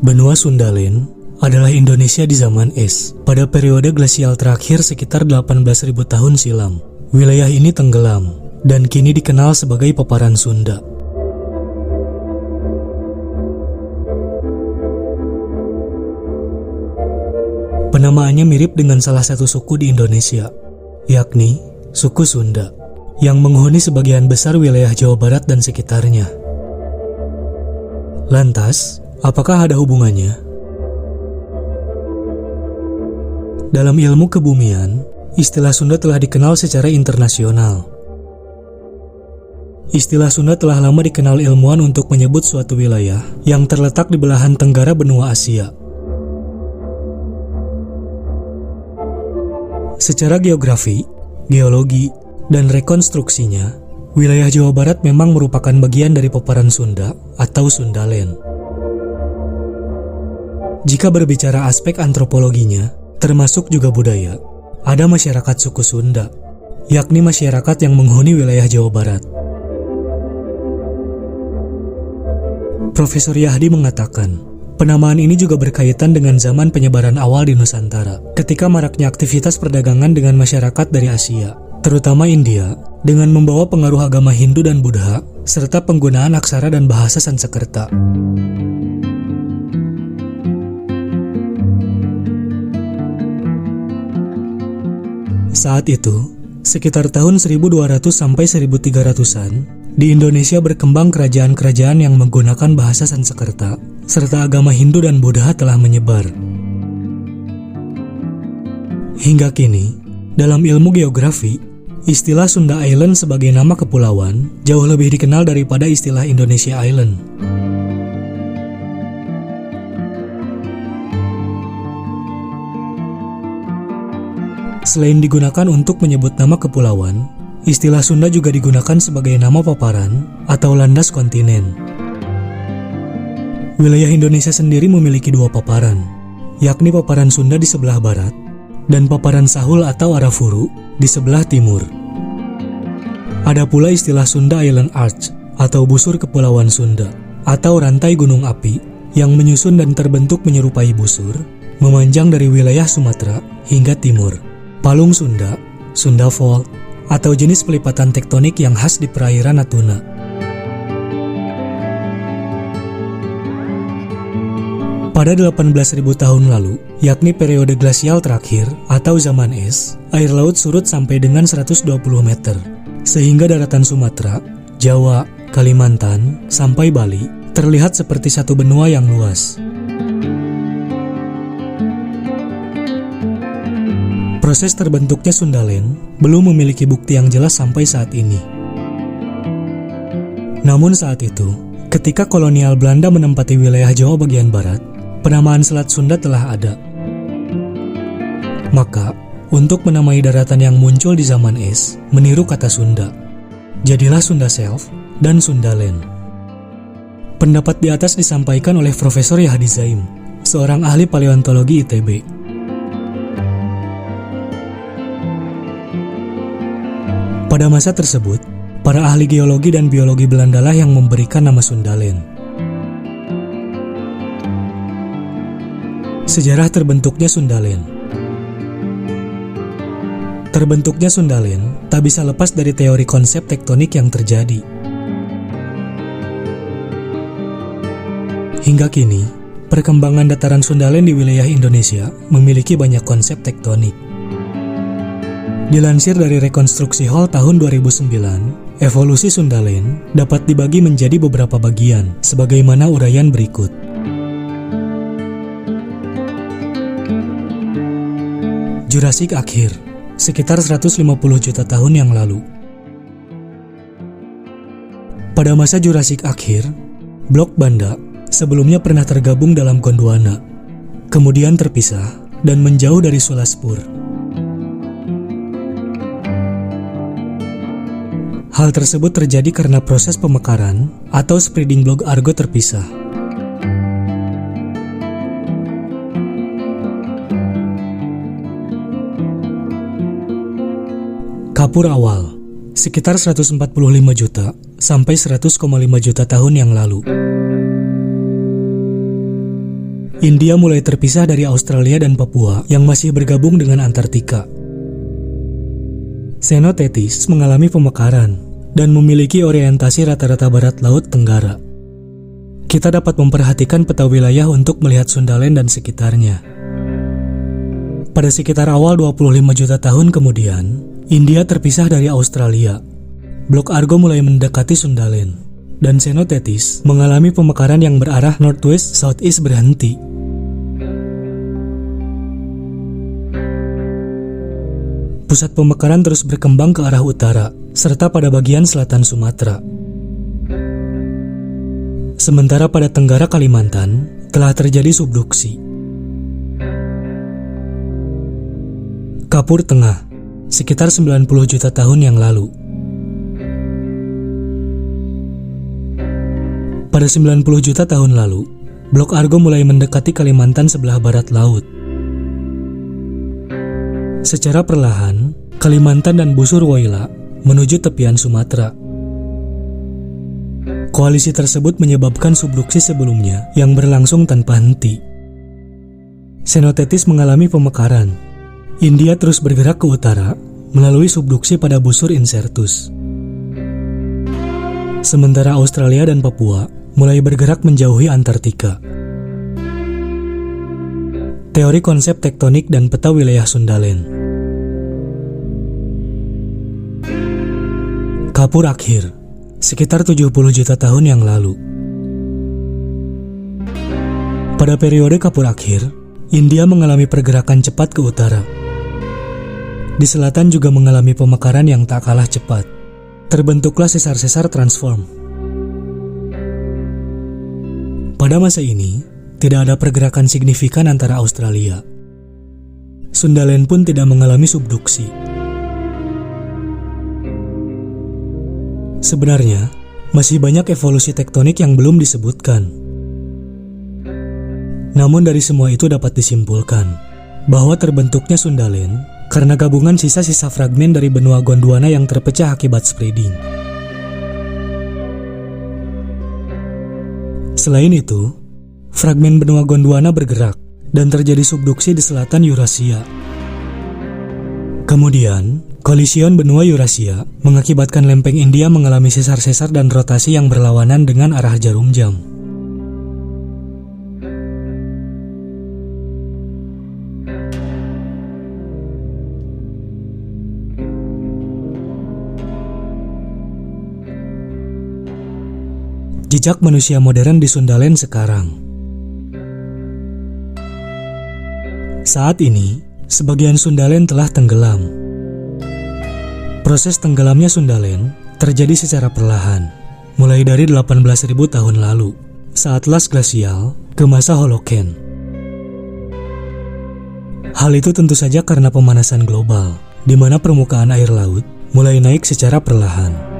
Benua Sundaland adalah Indonesia di zaman es. Pada periode glasial terakhir sekitar 18.000 tahun silam, wilayah ini tenggelam dan kini dikenal sebagai paparan Sunda. Penamaannya mirip dengan salah satu suku di Indonesia, yakni suku Sunda, yang menghuni sebagian besar wilayah Jawa Barat dan sekitarnya. Lantas, apakah ada hubungannya? Dalam ilmu kebumian, istilah Sunda telah dikenal secara internasional. Istilah Sunda telah lama dikenal ilmuwan untuk menyebut suatu wilayah yang terletak di belahan tenggara benua Asia. Secara geografi, geologi, dan rekonstruksinya, wilayah Jawa Barat memang merupakan bagian dari paparan Sunda atau Sundaland. Jika berbicara aspek antropologinya, termasuk juga budaya, ada masyarakat suku Sunda, yakni masyarakat yang menghuni wilayah Jawa Barat. Profesor Yahdi mengatakan, penamaan ini juga berkaitan dengan zaman penyebaran awal di Nusantara, ketika maraknya aktivitas perdagangan dengan masyarakat dari Asia, terutama India, dengan membawa pengaruh agama Hindu dan Buddha, serta penggunaan aksara dan bahasa Sanskerta. Saat itu, sekitar tahun 1200 sampai 1300-an, di Indonesia berkembang kerajaan-kerajaan yang menggunakan bahasa Sanskerta, serta agama Hindu dan Buddha telah menyebar. Hingga kini, dalam ilmu geografi, istilah Sunda Island sebagai nama kepulauan jauh lebih dikenal daripada istilah Indonesia Island. Selain digunakan untuk menyebut nama kepulauan, istilah Sunda juga digunakan sebagai nama paparan atau landas kontinen. Wilayah Indonesia sendiri memiliki dua paparan, yakni paparan Sunda di sebelah barat dan paparan Sahul atau Arafuru di sebelah timur. Ada pula istilah Sunda Island Arch atau busur kepulauan Sunda atau rantai gunung api yang menyusun dan terbentuk menyerupai busur, memanjang dari wilayah Sumatera hingga timur. Palung Sunda, Sunda Fault, atau jenis pelipatan tektonik yang khas di perairan Natuna. Pada 18.000 tahun lalu, yakni periode glasial terakhir atau zaman es, air laut surut sampai dengan 120 meter, sehingga daratan Sumatera, Jawa, Kalimantan, sampai Bali terlihat seperti satu benua yang luas. Proses terbentuknya Sundaland belum memiliki bukti yang jelas sampai saat ini. Namun saat itu, ketika kolonial Belanda menempati wilayah Jawa bagian barat, penamaan Selat Sunda telah ada. Maka, untuk menamai daratan yang muncul di zaman es, meniru kata Sunda, jadilah Sunda Self dan Sundaland. Pendapat di atas disampaikan oleh Profesor Yahdi Zaim, seorang ahli paleontologi ITB. Pada masa tersebut, para ahli geologi dan biologi Belanda lah yang memberikan nama Sundaland. Sejarah terbentuknya Sundaland. Terbentuknya Sundaland tak bisa lepas dari teori konsep tektonik yang terjadi. Hingga kini, perkembangan dataran Sundaland di wilayah Indonesia memiliki banyak konsep tektonik. Dilansir dari rekonstruksi Hall tahun 2009, evolusi Sundaland dapat dibagi menjadi beberapa bagian, sebagaimana uraian berikut. Jurassik akhir, sekitar 150 juta tahun yang lalu. Pada masa Jurassik akhir, blok Banda sebelumnya pernah tergabung dalam Gondwana, kemudian terpisah dan menjauh dari Sulaspur. Hal tersebut terjadi karena proses pemekaran atau spreading blok Argo terpisah. Kapur awal, sekitar 145 juta sampai 100,5 juta tahun yang lalu. India mulai terpisah dari Australia dan Papua yang masih bergabung dengan Antartika. Xenotethis mengalami pemekaran dan memiliki orientasi rata-rata barat laut tenggara. Kita dapat memperhatikan peta wilayah untuk melihat Sundaland dan sekitarnya. Pada sekitar awal 25 juta tahun kemudian, India terpisah dari Australia. Blok Argo mulai mendekati Sundaland, dan Xenotethis mengalami pemekaran yang berarah northwest-southeast berhenti. Pusat pemekaran terus berkembang ke arah utara, serta pada bagian selatan Sumatera. Sementara pada tenggara Kalimantan, telah terjadi subduksi. Kapur Tengah, sekitar 90 juta tahun yang lalu. Pada 90 juta tahun lalu, Blok Argo mulai mendekati Kalimantan sebelah barat laut. Secara perlahan, Kalimantan dan busur Woyla menuju tepian Sumatera. Koalisi tersebut menyebabkan subduksi sebelumnya yang berlangsung tanpa henti. Xenotethis mengalami pemekaran. India terus bergerak ke utara melalui subduksi pada busur Incertus. Sementara Australia dan Papua mulai bergerak menjauhi Antartika. Teori konsep tektonik dan peta wilayah Sundaland. Kapur Akhir, sekitar 70 juta tahun yang lalu. Pada periode Kapur Akhir, India mengalami pergerakan cepat ke utara. Di selatan juga mengalami pemekaran yang tak kalah cepat. Terbentuklah sesar-sesar transform. Pada masa ini, tidak ada pergerakan signifikan antara Australia. Sundaland pun tidak mengalami subduksi. Sebenarnya, masih banyak evolusi tektonik yang belum disebutkan. Namun dari semua itu dapat disimpulkan bahwa terbentuknya Sundaland karena gabungan sisa-sisa fragmen dari benua Gondwana yang terpecah akibat spreading. Selain itu, fragmen benua Gondwana bergerak dan terjadi subduksi di selatan Eurasia. Kemudian, kolision benua Eurasia mengakibatkan lempeng India mengalami sesar-sesar dan rotasi yang berlawanan dengan arah jarum jam. Jejak manusia modern di Sundaland sekarang. Saat ini, sebagian Sundaland telah tenggelam. Proses tenggelamnya Sundaland terjadi secara perlahan, mulai dari 18.000 tahun lalu, saat las glasial ke masa Holoken. Hal itu tentu saja karena pemanasan global, di mana permukaan air laut mulai naik secara perlahan.